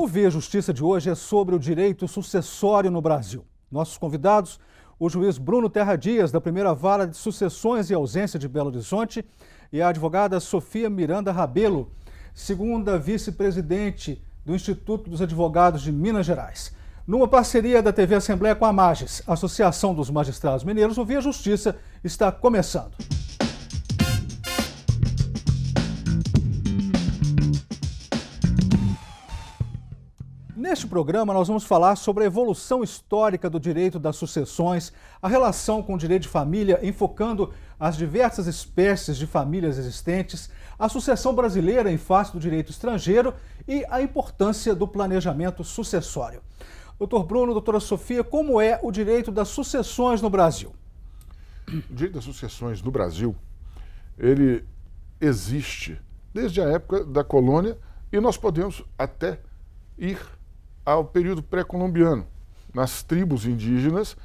O Via Justiça de hoje é sobre o direito sucessório no Brasil. Nossos convidados, o juiz Bruno Terra Dias, da Primeira Vara de Sucessões e Ausência de Belo Horizonte, e a advogada Sofia Miranda Rabelo, segunda vice-presidente do Instituto dos Advogados de Minas Gerais. Numa parceria da TV Assembleia com a Mages, Associação dos Magistrados Mineiros, o Via Justiça está começando. Neste programa, nós vamos falar sobre a evolução histórica do direito das sucessões, a relação com o direito de família, enfocando as diversas espécies de famílias existentes, a sucessão brasileira em face do direito estrangeiro e a importância do planejamento sucessório. Doutor Bruno, doutora Sofia, como é o direito das sucessões no Brasil? O direito das sucessões no Brasil, ele existe desde a época da colônia e nós podemos até ir ao período pré-colombiano. Nas tribos indígenas,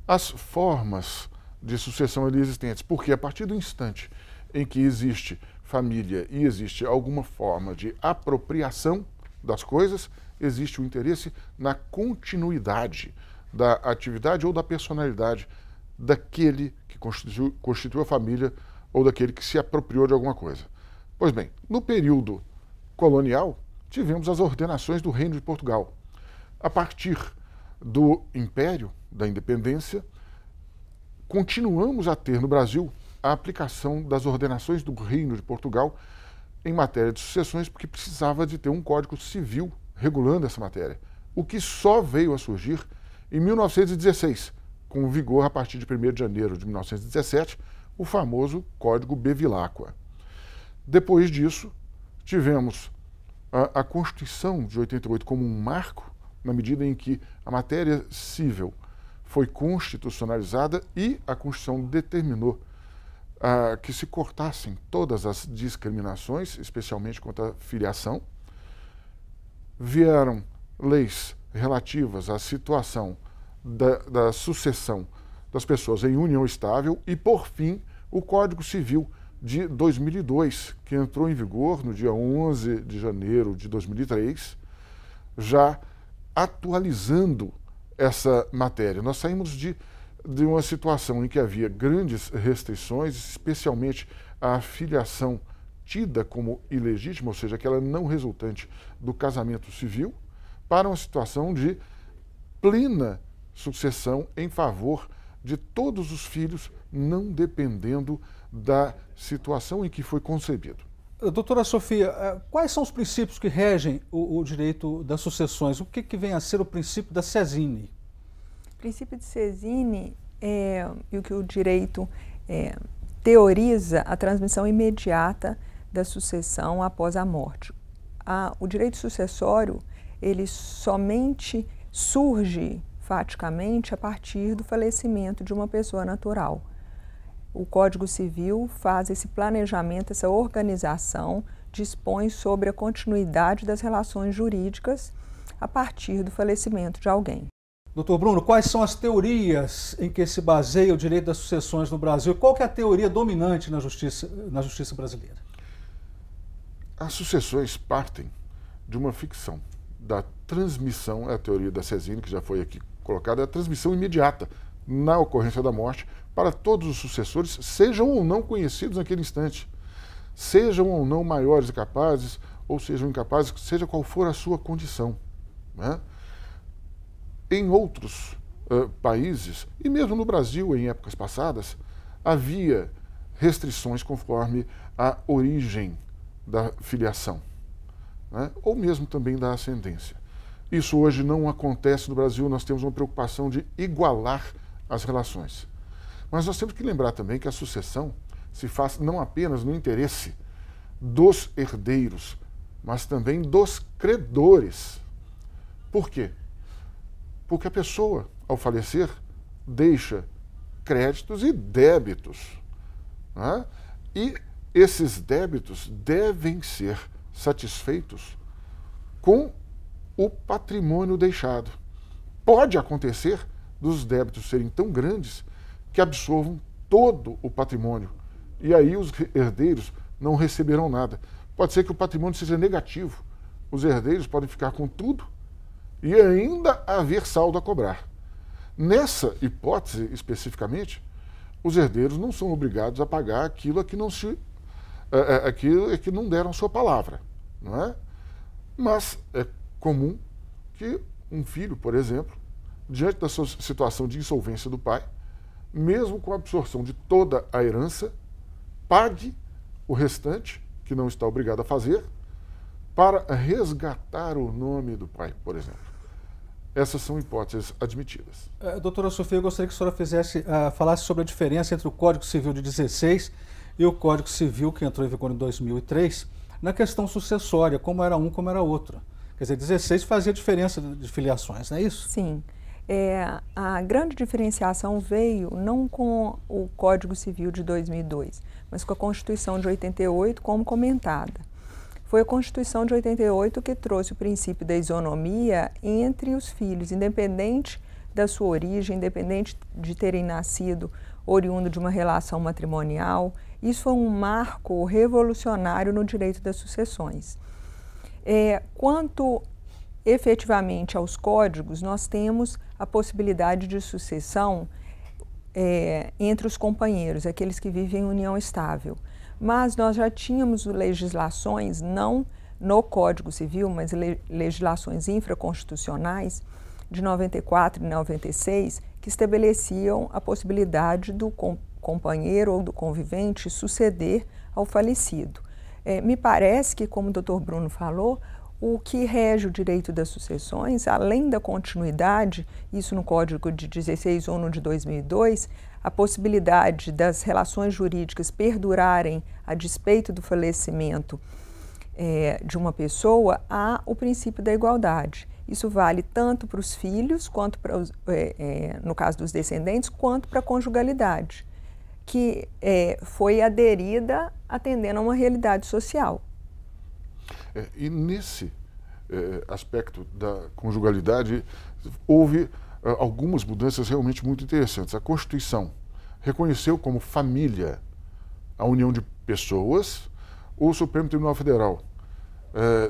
as formas de sucessão ali existentes, porque a partir do instante em que existe família e existe alguma forma de apropriação das coisas, existe o interesse na continuidade da atividade ou da personalidade daquele que constituiu a família ou daquele que se apropriou de alguma coisa. Pois bem, no período colonial, tivemos as ordenações do Reino de Portugal. A partir do Império, da Independência, continuamos a ter no Brasil a aplicação das ordenações do Reino de Portugal em matéria de sucessões, porque precisava de ter um Código Civil regulando essa matéria, o que só veio a surgir em 1916, com vigor a partir de 1º de janeiro de 1917, o famoso Código Bevilacqua. Depois disso, tivemos a Constituição de 88 como um marco, na medida em que a matéria civil foi constitucionalizada e a Constituição determinou que se cortassem todas as discriminações, especialmente contra a filiação. Vieram leis relativas à situação da sucessão das pessoas em união estável e, por fim, o Código Civil de 2002, que entrou em vigor no dia 11 de janeiro de 2003, já atualizando essa matéria. Nós saímos de uma situação em que havia grandes restrições, especialmente a filiação tida como ilegítima, ou seja, aquela não resultante do casamento civil, para uma situação de plena sucessão em favor de todos os filhos, não dependendo da situação em que foi concebido. Doutora Sofia, quais são os princípios que regem o direito das sucessões? O que vem a ser o princípio da Sesini? O princípio de Sesini é o que o direito teoriza a transmissão imediata da sucessão após a morte. O direito sucessório, ele somente surge faticamente a partir do falecimento de uma pessoa natural. O Código Civil faz esse planejamento, essa organização, dispõe sobre a continuidade das relações jurídicas a partir do falecimento de alguém. Doutor Bruno, quais são as teorias em que se baseia o direito das sucessões no Brasil? Qual que é a teoria dominante na justiça brasileira? As sucessões partem de uma ficção, da transmissão, é a teoria da Sesini, que já foi aqui colocada, é a transmissão imediata na ocorrência da morte para todos os sucessores, sejam ou não conhecidos naquele instante, sejam ou não maiores e capazes, ou sejam incapazes, seja qual for a sua condição, né? Em outros países, e mesmo no Brasil em épocas passadas, havia restrições conforme a origem da filiação, né? Ou mesmo também da ascendência. Isso hoje não acontece no Brasil, nós temos uma preocupação de igualar as relações. Mas nós temos que lembrar também que a sucessão se faz não apenas no interesse dos herdeiros, mas também dos credores. Por quê? Porque a pessoa, ao falecer, deixa créditos e débitos, né? E esses débitos devem ser satisfeitos com o patrimônio deixado. Pode acontecer dos débitos serem tão grandes que absorvam todo o patrimônio. E aí os herdeiros não receberão nada. Pode ser que o patrimônio seja negativo. Os herdeiros podem ficar com tudo e ainda haver saldo a cobrar. Nessa hipótese, especificamente, os herdeiros não são obrigados a pagar aquilo a que não deram sua palavra, não é? Mas é comum que um filho, por exemplo, diante da sua situação de insolvência do pai, mesmo com a absorção de toda a herança, pague o restante, que não está obrigado a fazer, para resgatar o nome do pai, por exemplo. Essas são hipóteses admitidas. Doutora Sofia, eu gostaria que a senhora falasse sobre a diferença entre o Código Civil de 16 e o Código Civil que entrou em vigor em 2003, na questão sucessória, como era um, como era outro. Quer dizer, 16 fazia diferença de filiações, não é isso? Sim. A grande diferenciação veio não com o Código Civil de 2002, mas com a Constituição de 88, como comentada. Foi a Constituição de 88 que trouxe o princípio da isonomia entre os filhos, independente da sua origem, independente de terem nascido oriundo de uma relação matrimonial. Isso foi um marco revolucionário no direito das sucessões. Quanto efetivamente aos códigos, nós temos a possibilidade de sucessão entre os companheiros, aqueles que vivem em união estável. Mas nós já tínhamos legislações, não no Código Civil, mas legislações infraconstitucionais de 94 e 96, que estabeleciam a possibilidade do companheiro ou do convivente suceder ao falecido. Me parece que, como o Dr. Bruno falou, o que rege o direito das sucessões, além da continuidade, isso no Código de 16 ou no de 2002, a possibilidade das relações jurídicas perdurarem a despeito do falecimento de uma pessoa, há o princípio da igualdade. Isso vale tanto para os filhos, quanto para no caso dos descendentes, quanto para a conjugalidade, que foi aderida atendendo a uma realidade social. E nesse aspecto da conjugalidade, houve algumas mudanças realmente muito interessantes. A Constituição reconheceu como família a união de pessoas. O Supremo Tribunal Federal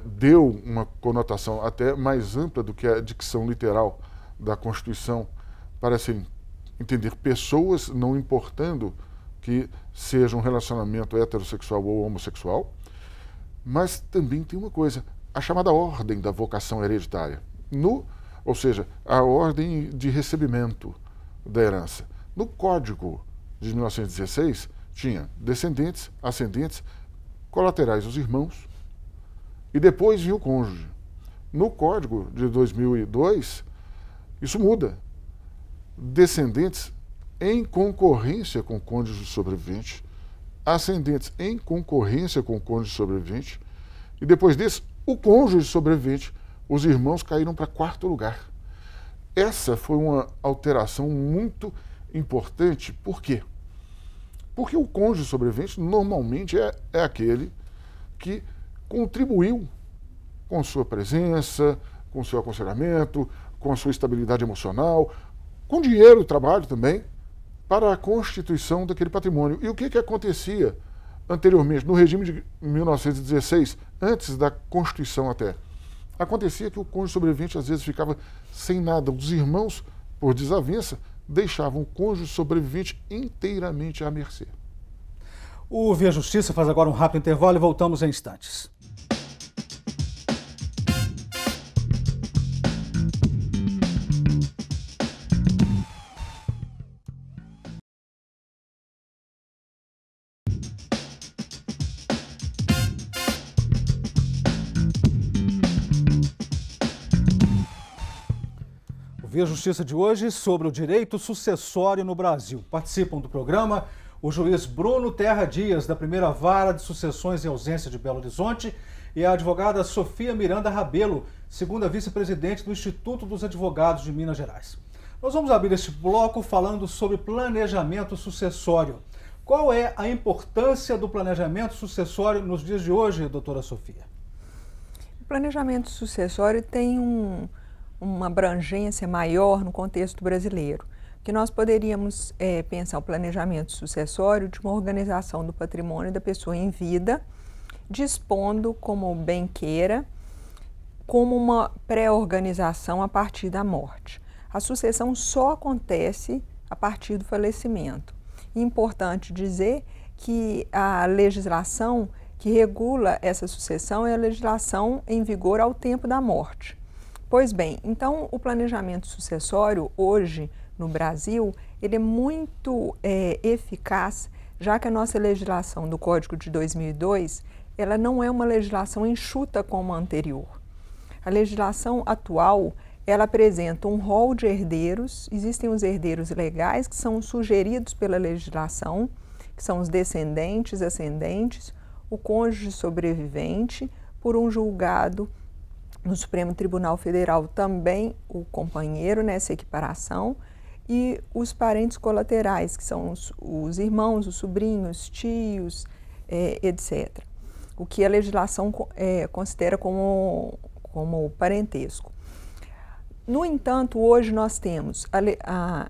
deu uma conotação até mais ampla do que a dicção literal da Constituição para entender pessoas, não importando que seja um relacionamento heterossexual ou homossexual. Mas também tem uma coisa, a chamada ordem da vocação hereditária, ou seja, a ordem de recebimento da herança. No Código de 1916, tinha descendentes, ascendentes, colaterais os irmãos, e depois vinha o cônjuge. No Código de 2002, isso muda. Descendentes em concorrência com o cônjuge sobrevivente, ascendentes em concorrência com o cônjuge sobrevivente, e depois desse, o cônjuge sobrevivente, os irmãos caíram para quarto lugar. Essa foi uma alteração muito importante. Por quê? Porque o cônjuge sobrevivente normalmente é aquele que contribuiu com sua presença, com seu aconselhamento, com a sua estabilidade emocional, com dinheiro e trabalho também, para a constituição daquele patrimônio. E o que acontecia anteriormente, no regime de 1916, antes da Constituição até? Acontecia que o cônjuge sobrevivente às vezes ficava sem nada. Os irmãos, por desavença, deixavam o cônjuge sobrevivente inteiramente à mercê. O Via Justiça faz agora um rápido intervalo e voltamos em instantes. E a Justiça de hoje sobre o direito sucessório no Brasil. Participam do programa o juiz Bruno Terra Dias, da primeira vara de sucessões e ausência de Belo Horizonte, e a advogada Sofia Miranda Rabelo, segunda vice-presidente do Instituto dos Advogados de Minas Gerais. Nós vamos abrir este bloco falando sobre planejamento sucessório. Qual é a importância do planejamento sucessório nos dias de hoje, doutora Sofia? O planejamento sucessório tem uma abrangência maior no contexto brasileiro, que nós poderíamos pensar o planejamento sucessório de uma organização do patrimônio da pessoa em vida, dispondo como bem queira como uma pré-organização a partir da morte. A sucessão só acontece a partir do falecimento. É importante dizer que a legislação que regula essa sucessão é a legislação em vigor ao tempo da morte. Pois bem, então o planejamento sucessório hoje no Brasil, ele é muito eficaz, já que a nossa legislação do Código de 2002, ela não é uma legislação enxuta como a anterior. A legislação atual, ela apresenta um rol de herdeiros, existem os herdeiros legais que são sugeridos pela legislação, que são os descendentes, ascendentes, o cônjuge sobrevivente, por um julgado no Supremo Tribunal Federal também o companheiro nessa equiparação, e os parentes colaterais, que são os irmãos, os sobrinhos, tios, etc. O que a legislação considera como parentesco. No entanto, hoje nós temos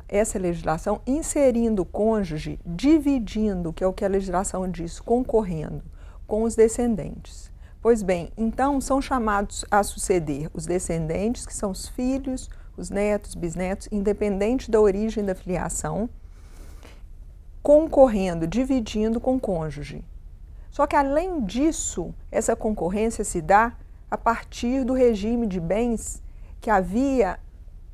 essa legislação inserindo o cônjuge, dividindo, que é o que a legislação diz, concorrendo com os descendentes. Pois bem, então são chamados a suceder os descendentes, que são os filhos, os netos, bisnetos, independente da origem da filiação, concorrendo, dividindo com o cônjuge. Só que, além disso, essa concorrência se dá a partir do regime de bens que havia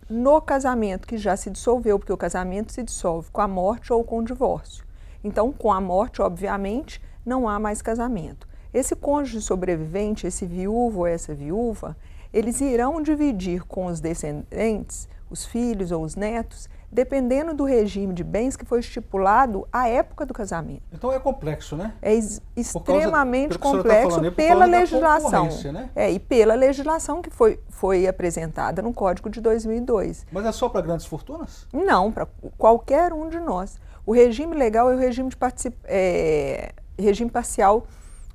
no casamento, que já se dissolveu, porque o casamento se dissolve com a morte ou com o divórcio. Então, com a morte, obviamente, não há mais casamento. Esse cônjuge sobrevivente, esse viúvo ou essa viúva, eles irão dividir com os descendentes, os filhos ou os netos, dependendo do regime de bens que foi estipulado à época do casamento. Então é complexo, né? É extremamente complexo pela legislação. Né? E pela legislação que foi apresentada no Código de 2002. Mas é só para grandes fortunas? Não, para qualquer um de nós. O regime legal é o regime regime parcial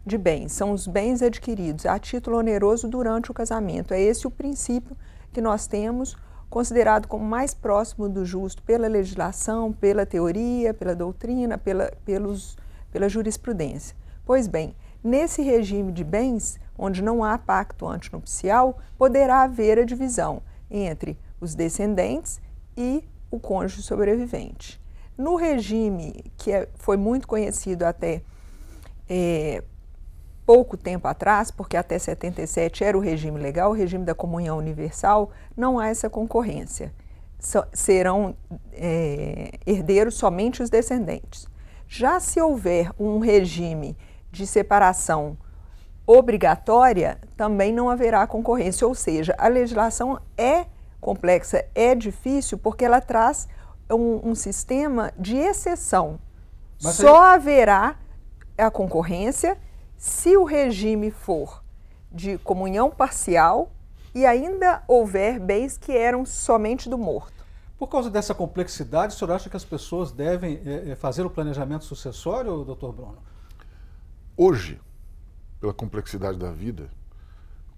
de bens, são os bens adquiridos a título oneroso durante o casamento. É esse o princípio que nós temos, considerado como mais próximo do justo pela legislação, pela teoria, pela doutrina, pela jurisprudência. Pois bem, nesse regime de bens, onde não há pacto antinupcial, poderá haver a divisão entre os descendentes e o cônjuge sobrevivente. No regime que foi muito conhecido até pouco tempo atrás, porque até 77 era o regime legal, o regime da comunhão universal, não há essa concorrência. Serão herdeiros somente os descendentes. Já se houver um regime de separação obrigatória, também não haverá concorrência, ou seja, a legislação é complexa, é difícil, porque ela traz um sistema de exceção. Mas só haverá a concorrência se o regime for de comunhão parcial e ainda houver bens que eram somente do morto. Por causa dessa complexidade, o senhor acha que as pessoas devem fazer o planejamento sucessório, doutor Bruno? Hoje, pela complexidade da vida,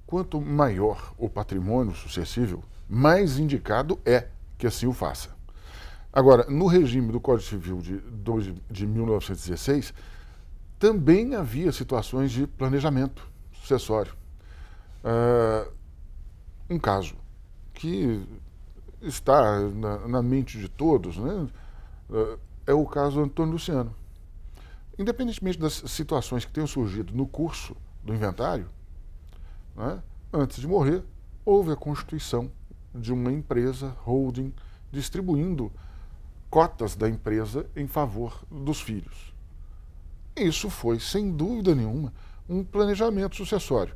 quanto maior o patrimônio sucessível, mais indicado é que assim o faça. Agora, no regime do Código Civil de 1916, também havia situações de planejamento sucessório. Um caso que está na mente de todos, né, é o caso Antônio Luciano. Independentemente das situações que tenham surgido no curso do inventário, né, antes de morrer, houve a constituição de uma empresa holding distribuindo cotas da empresa em favor dos filhos. Isso foi, sem dúvida nenhuma, um planejamento sucessório.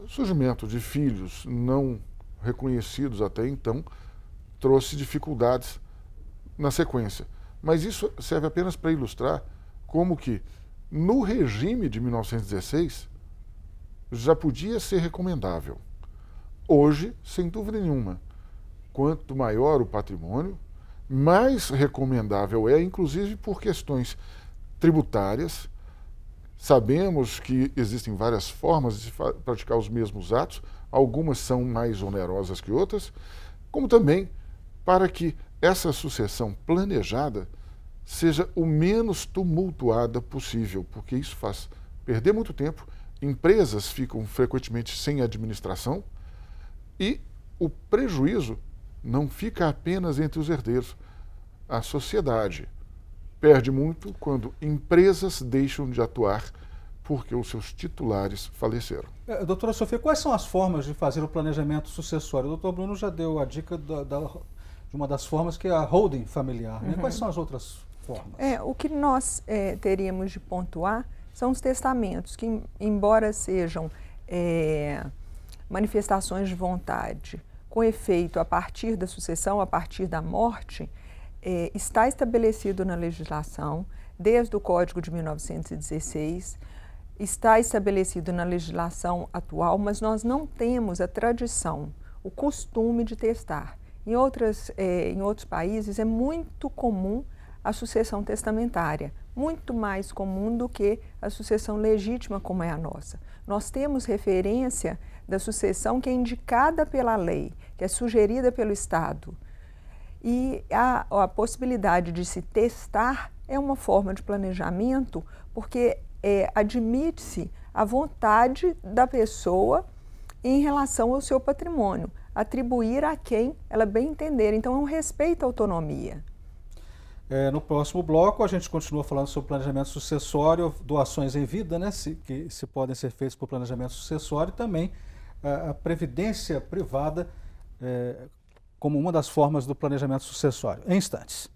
Surgimento de filhos não reconhecidos até então trouxe dificuldades na sequência. Mas isso serve apenas para ilustrar como que, no regime de 1916, já podia ser recomendável. Hoje, sem dúvida nenhuma, quanto maior o patrimônio, mais recomendável é, inclusive por questões tributárias. Sabemos que existem várias formas de praticar os mesmos atos, algumas são mais onerosas que outras, como também para que essa sucessão planejada seja o menos tumultuada possível, porque isso faz perder muito tempo empresas ficam frequentemente sem administração e o prejuízo não fica apenas entre os herdeiros. A sociedade perde muito quando empresas deixam de atuar porque os seus titulares faleceram. Doutora Sofia, quais são as formas de fazer o planejamento sucessório? O doutor Bruno já deu a dica de uma das formas, que é a holding familiar. Né? Quais são as outras formas? O que nós teríamos de pontuar são os testamentos, que embora sejam manifestações de vontade com efeito a partir da sucessão, a partir da morte, está estabelecido na legislação, desde o Código de 1916, está estabelecido na legislação atual, mas nós não temos a tradição, o costume de testar. Em outros países é muito comum a sucessão testamentária, muito mais comum do que a sucessão legítima como é a nossa. Nós temos referência da sucessão que é indicada pela lei, que é sugerida pelo Estado. E a possibilidade de se testar é uma forma de planejamento, porque admite-se a vontade da pessoa em relação ao seu patrimônio, atribuir a quem ela bem entender. Então, é um respeito à autonomia. No próximo bloco, a gente continua falando sobre planejamento sucessório, doações em vida, né, que se podem ser feitas por planejamento sucessório, e também a previdência privada como uma das formas do planejamento sucessório. Em instantes.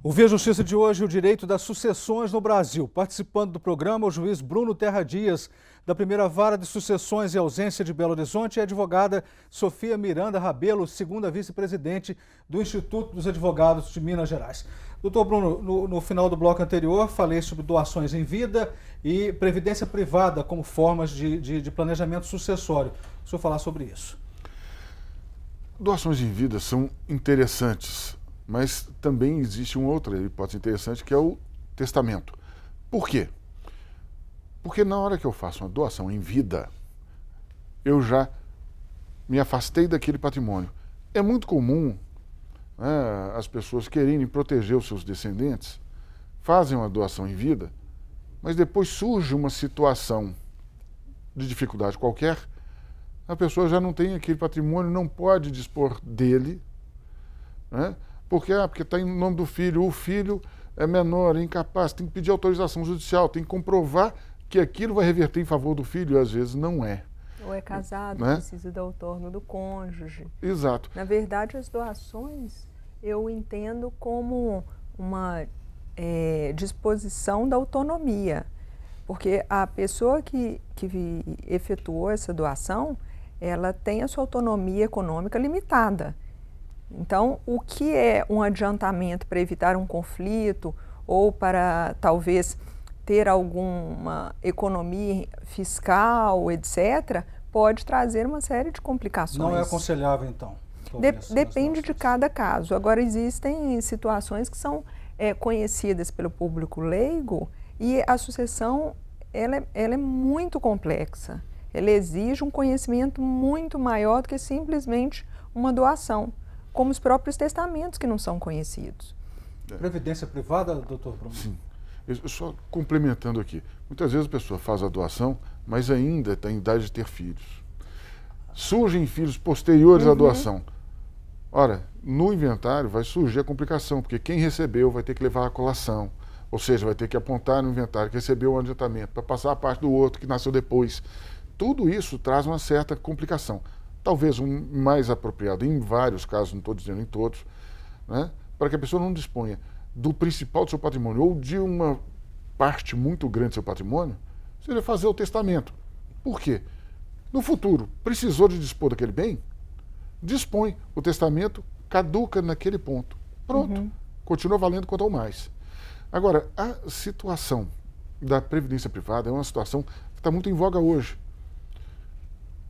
O Via Justiça de hoje, o direito das sucessões no Brasil. Participando do programa, o juiz Bruno Terra Dias, da primeira vara de sucessões e ausência de Belo Horizonte, e a advogada Sofia Miranda Rabelo, segunda vice-presidente do Instituto dos Advogados de Minas Gerais. Doutor Bruno, no final do bloco anterior, falei sobre doações em vida e previdência privada como formas de planejamento sucessório. O senhor falar sobre isso. Doações em vida são interessantes, mas também existe uma outra hipótese interessante, que é o testamento. Por quê? Porque na hora que eu faço uma doação em vida, eu já me afastei daquele patrimônio. É muito comum, né, as pessoas quererem proteger os seus descendentes, fazem uma doação em vida, mas depois surge uma situação de dificuldade qualquer, a pessoa já não tem aquele patrimônio, não pode dispor dele, né? Porque está em nome do filho, o filho é menor, é incapaz, tem que pedir autorização judicial, tem que comprovar que aquilo vai reverter em favor do filho, e às vezes não é. Ou é casado, né? Precisa do outorgo do cônjuge. Exato. Na verdade, as doações eu entendo como uma disposição da autonomia, porque a pessoa que efetuou essa doação, ela tem a sua autonomia econômica limitada. Então, o que é um adiantamento para evitar um conflito ou para talvez ter alguma economia fiscal, etc., pode trazer uma série de complicações. Não é aconselhável, então? Depende de cada caso. Agora, existem situações que são conhecidas pelo público leigo e a sucessão ela é muito complexa. Ela exige um conhecimento muito maior do que simplesmente uma doação, como os próprios testamentos que não são conhecidos. Previdência privada, doutor Bruno? Sim. Só complementando aqui, muitas vezes a pessoa faz a doação, mas ainda está em idade de ter filhos. Surgem filhos posteriores à doação. Ora, no inventário vai surgir a complicação, porque quem recebeu vai ter que levar a colação, ou seja, vai ter que apontar no inventário que recebeu o adiantamento, para passar a parte do outro que nasceu depois. Tudo isso traz uma certa complicação. Talvez um mais apropriado, em vários casos, não estou dizendo em todos, né, para que a pessoa não disponha do principal do seu patrimônio ou de uma parte muito grande do seu patrimônio, seria fazer o testamento. Por quê? No futuro, precisou de dispor daquele bem? Dispõe. O testamento caduca naquele ponto. Pronto. Continua valendo quanto ao mais. Agora, a situação da previdência privada é uma situação que está muito em voga hoje.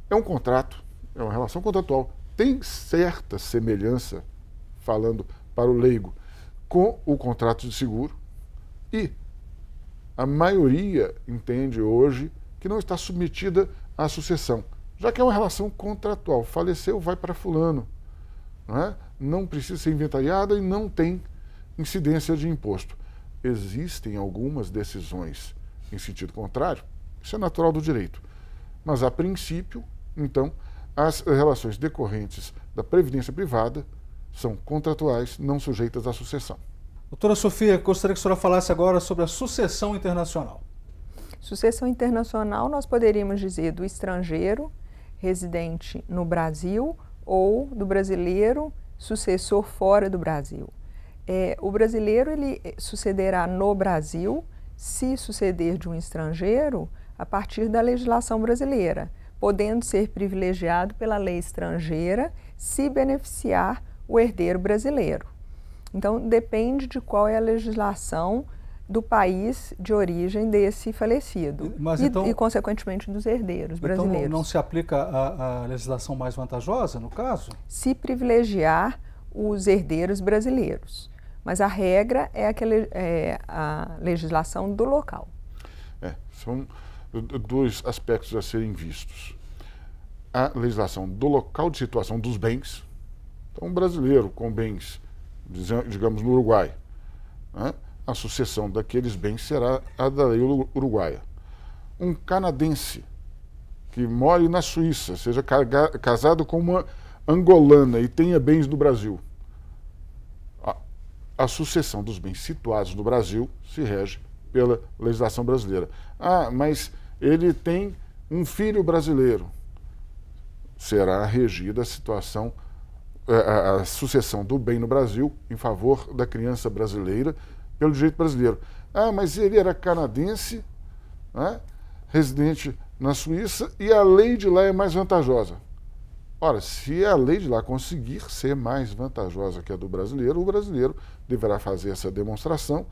É um contrato, é uma relação contratual, tem certa semelhança, falando para o leigo, com o contrato de seguro, e a maioria entende hoje que não está submetida à sucessão, já que é uma relação contratual. Faleceu, vai para fulano. Não precisa ser inventariada e não tem incidência de imposto. Existem algumas decisões em sentido contrário, isso é natural do direito. Mas, a princípio, então, as relações decorrentes da previdência privada são contratuais, não sujeitas à sucessão. Doutora Sofia, gostaria que a senhora falasse agora sobre a sucessão internacional. Sucessão internacional, nós poderíamos dizer do estrangeiro residente no Brasil ou do brasileiro sucessor fora do Brasil. O brasileiro ele sucederá no Brasil, se suceder de um estrangeiro, a partir da legislação brasileira, podendo ser privilegiado pela lei estrangeira se beneficiar o herdeiro brasileiro. Então, depende de qual é a legislação do país de origem desse falecido e, consequentemente, dos herdeiros brasileiros. Então, não se aplica a legislação mais vantajosa, no caso? Se privilegiar os herdeiros brasileiros. Mas a regra é a legislação do local. São dois aspectos a serem vistos. A legislação do local de situação dos bens. Então, um brasileiro com bens, digamos, no Uruguai, a sucessão daqueles bens será a da lei uruguaia. Um canadense que more na Suíça, seja casado com uma angolana e tenha bens no Brasil, a sucessão dos bens situados no Brasil se rege pela legislação brasileira. Mas ele tem um filho brasileiro. Será regida a situação, a sucessão do bem no Brasil em favor da criança brasileira pelo direito brasileiro. Mas ele era canadense, residente na Suíça, e a lei de lá é mais vantajosa. Ora, se a lei de lá conseguir ser mais vantajosa que a do brasileiro, o brasileiro deverá fazer essa demonstração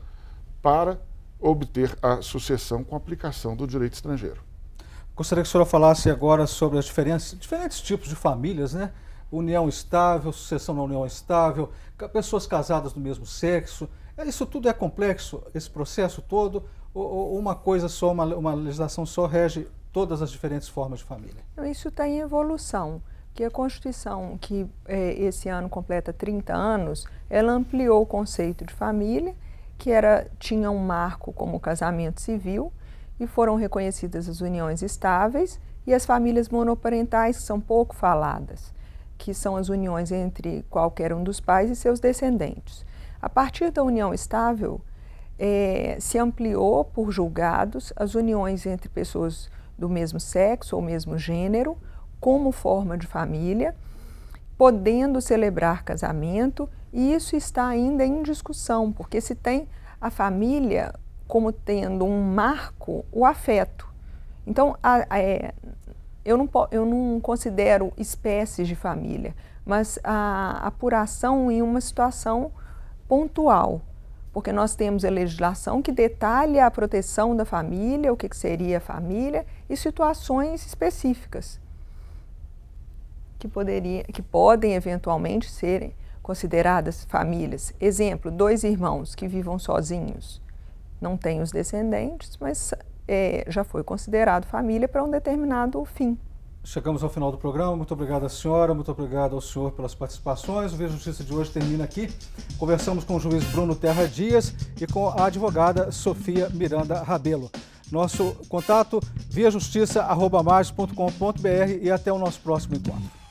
para obter a sucessão com aplicação do direito estrangeiro. Gostaria que a senhora falasse agora sobre as diferentes tipos de famílias, União estável, sucessão na união estável, pessoas casadas do mesmo sexo. Isso tudo é complexo, esse processo todo, ou uma coisa só, uma legislação só rege todas as diferentes formas de família? Isso está em evolução. Que a Constituição, que esse ano completa 30 anos, ela ampliou o conceito de família, que tinha um marco como o casamento civil, e foram reconhecidas as uniões estáveis e as famílias monoparentais, que são pouco faladas, que são as uniões entre qualquer um dos pais e seus descendentes. A partir da união estável, se ampliou por julgados as uniões entre pessoas do mesmo sexo ou mesmo gênero, como forma de família, podendo celebrar casamento, e isso está ainda em discussão, porque se tem a família como tendo um marco, o afeto. Então, eu não considero espécies de família, mas a apuração em uma situação pontual, porque nós temos a legislação que detalha a proteção da família, o que seria a família, e situações específicas que podem eventualmente serem consideradas famílias. Exemplo, 2 irmãos que vivam sozinhos, não têm os descendentes, mas já foi considerado família para um determinado fim. Chegamos ao final do programa. Muito obrigado à senhora, muito obrigado ao senhor pelas participações. O Via Justiça de hoje termina aqui. Conversamos com o juiz Bruno Terra Dias e com a advogada Sofia Miranda Rabelo. Nosso contato, viajustiça@mais.com.br, e até o nosso próximo encontro.